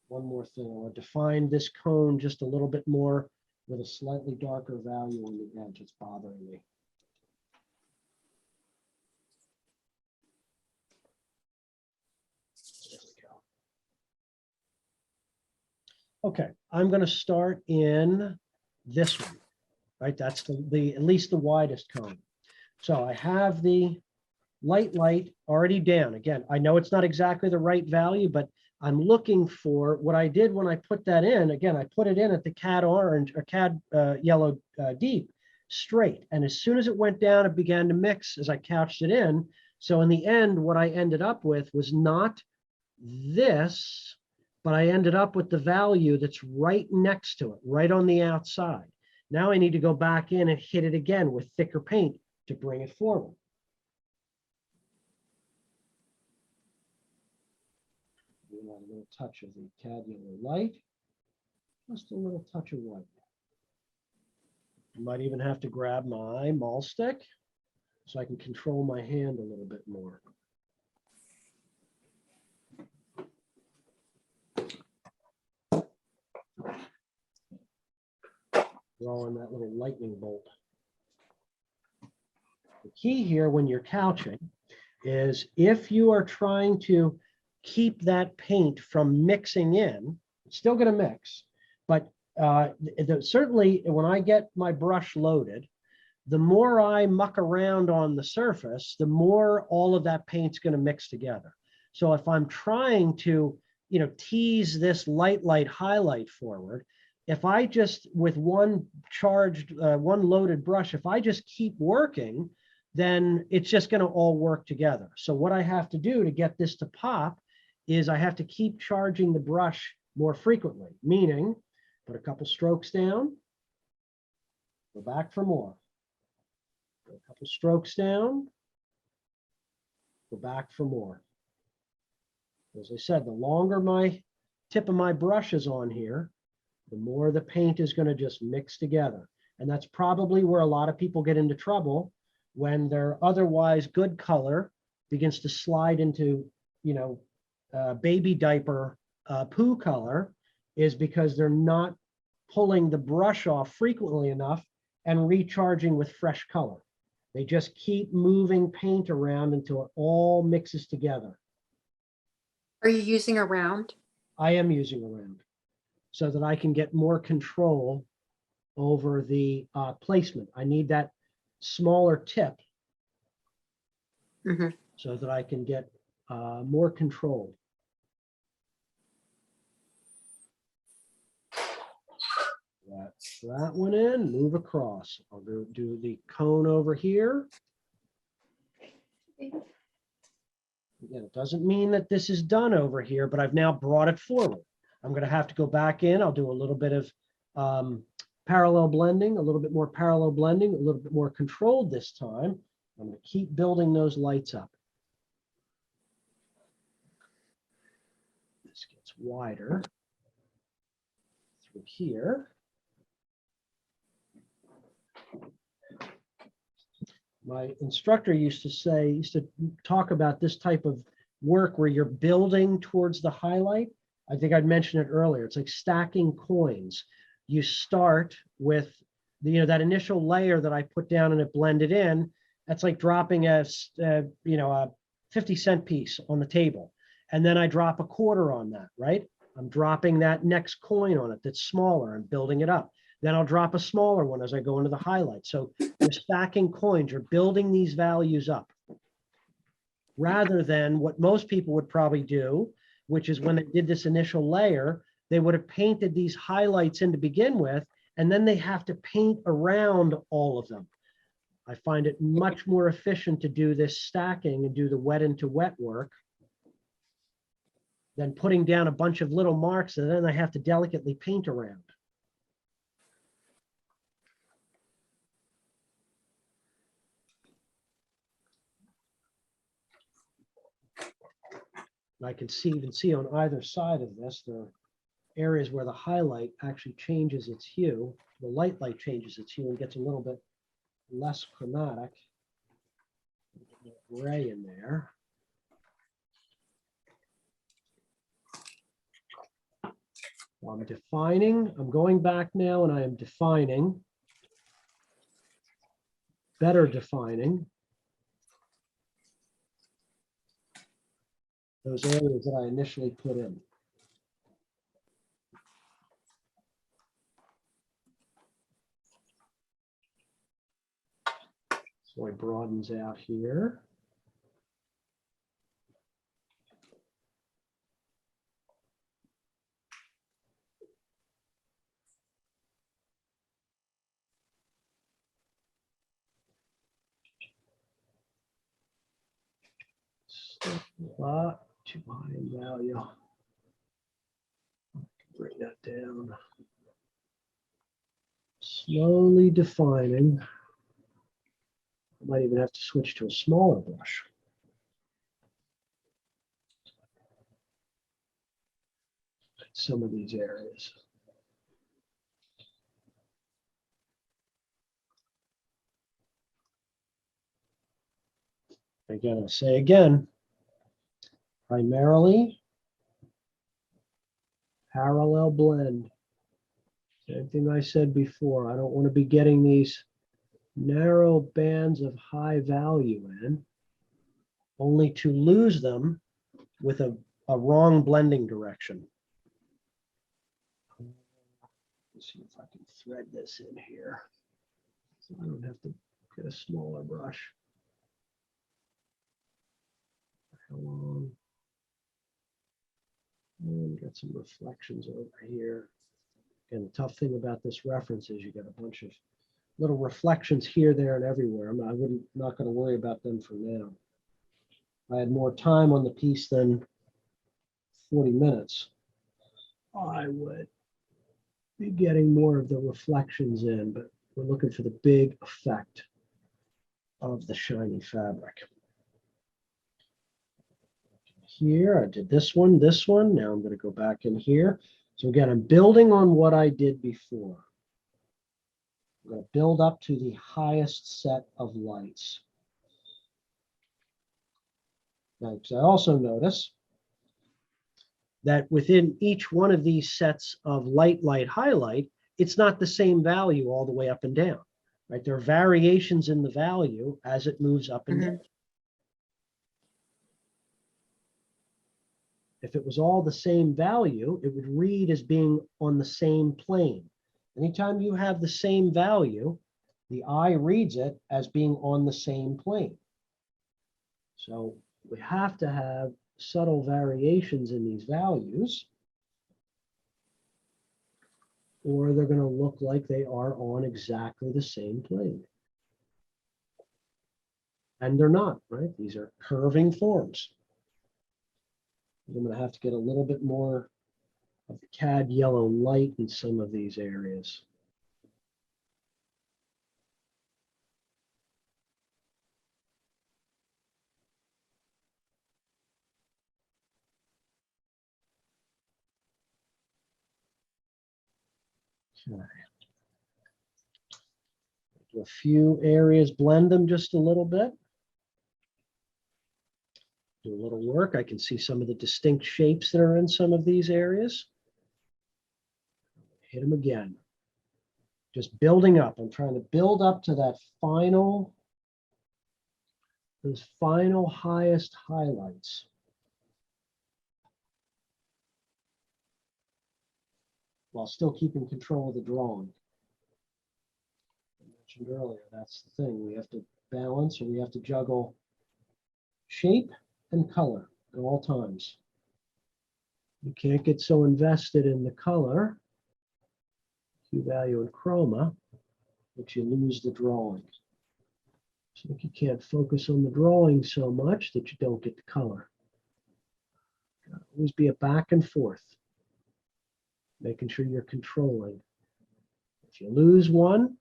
one more thing. I want to define this cone just a little bit more with a slightly darker value on the edge. It's bothering me. There we go. Okay, I'm going to start in this one, right? That's the at least the widest cone. So I have the light already down. Again, I know it's not exactly the right value, but I'm looking for what I did when I put that in. Again, I put it in at the cad orange or cad yellow deep straight. And as soon as it went down, it began to mix as I couched it in. So in the end, what I ended up with was not this, but I ended up with the value that's right next to it, right on the outside. Now I need to go back in and hit it again with thicker paint to bring it forward. A little touch of the cad yellow light, just a little touch of white. I might even have to grab my maul stick so I can control my hand a little bit more. Drawing that little lightning bolt. The key here when you're couching is if you are trying to keep that paint from mixing in, it's still going to mix, but certainly when I get my brush loaded, the more I muck around on the surface, the more all of that paint's going to mix together. So if I'm trying to, tease this light highlight forward, if I just, with one loaded brush, if I just keep working, then it's just going to all work together. So what I have to do to get this to pop is I have to keep charging the brush more frequently, meaning put a couple strokes down, go back for more. Go a couple strokes down, go back for more. As I said, the longer my tip of my brush is on here, the more the paint is going to just mix together. And that's probably where a lot of people get into trouble when their otherwise good color begins to slide into, baby diaper poo color, is because they're not pulling the brush off frequently enough and recharging with fresh color. They just keep moving paint around until it all mixes together. Are you using a round? I am using a round so that I can get more control over the placement. I need that smaller tip so that I can get more control. That's that one in, move across. I'll go do the cone over here. Again, it doesn't mean that this is done over here, but I've now brought it forward. I'm going to have to go back in. I'll do a little bit of parallel blending, a little bit more parallel blending, a little bit more controlled this time. I'm going to keep building those lights up. This gets wider through here. My instructor used to talk about this type of work where you're building towards the highlight. I think I'd mentioned it earlier. It's like stacking coins. You start with that initial layer that I put down and it blended in. That's like dropping a 50-cent piece on the table. And then I drop a quarter on that, right? I'm dropping that next coin on it that's smaller and building it up. Then I'll drop a smaller one as I go into the highlight. So you're stacking coins, you're building these values up. Rather than what most people would probably do, which is when they did this initial layer, they would have painted these highlights in to begin with, and then they have to paint around all of them. I find it much more efficient to do this stacking and do the wet into wet work than putting down a bunch of little marks and then I have to delicately paint around. I can even see on either side of this, there are areas where the highlight actually changes its hue. The light changes its hue and gets a little bit less chromatic. Gray in there. So I'm defining, I'm going back now and I am defining, better defining those areas that I initially put in. So it broadens out here. Too high in value. Bring that down. Slowly defining. I might even have to switch to a smaller brush. Some of these areas. Again, I'll say again, primarily parallel blend. Same thing I said before. I don't want to be getting these narrow bands of high value in, only to lose them with a wrong blending direction. Let's see if I can thread this in here. So I don't have to get a smaller brush. How long? And get some reflections over here. And the tough thing about this reference is you get a bunch of little reflections here, there, and everywhere. I'm not going to worry about them for now. If I had more time on the piece than 40 minutes, I would be getting more of the reflections in, but we're looking for the big effect of the shiny fabric. Here, I did this one. Now I'm going to go back in here. So again, I'm building on what I did before. I'm going to build up to the highest set of lights. Now, because I also notice that within each one of these sets of light, highlight, it's not the same value all the way up and down, right? There are variations in the value as it moves up and down. If it was all the same value, it would read as being on the same plane. Anytime you have the same value, the eye reads it as being on the same plane. So we have to have subtle variations in these values, or they're going to look like they are on exactly the same plane. And they're not, right? These are curving forms. I'm going to have to get a little bit more of the cad yellow light in some of these areas. Okay. Do a few areas, blend them just a little bit. Do a little work. I can see some of the distinct shapes that are in some of these areas. Hit them again. Just building up. I'm trying to build up to that final, those final highest highlights. While still keeping control of the drawing. I mentioned earlier, that's the thing. We have to balance, or we have to juggle shape and color at all times. You can't get so invested in the color, hue value and chroma, that you lose the drawing. So you can't focus on the drawing so much that you don't get the color. Gotta always be a back and forth, making sure you're controlling. If you lose one,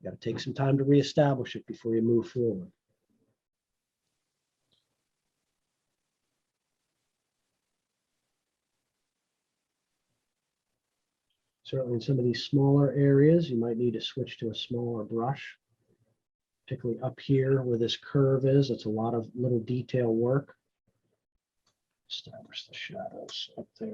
you got to take some time to reestablish it before you move forward. Certainly in some of these smaller areas, you might need to switch to a smaller brush, particularly up here where this curve is. It's a lot of little detail work. Establish the shadows up there.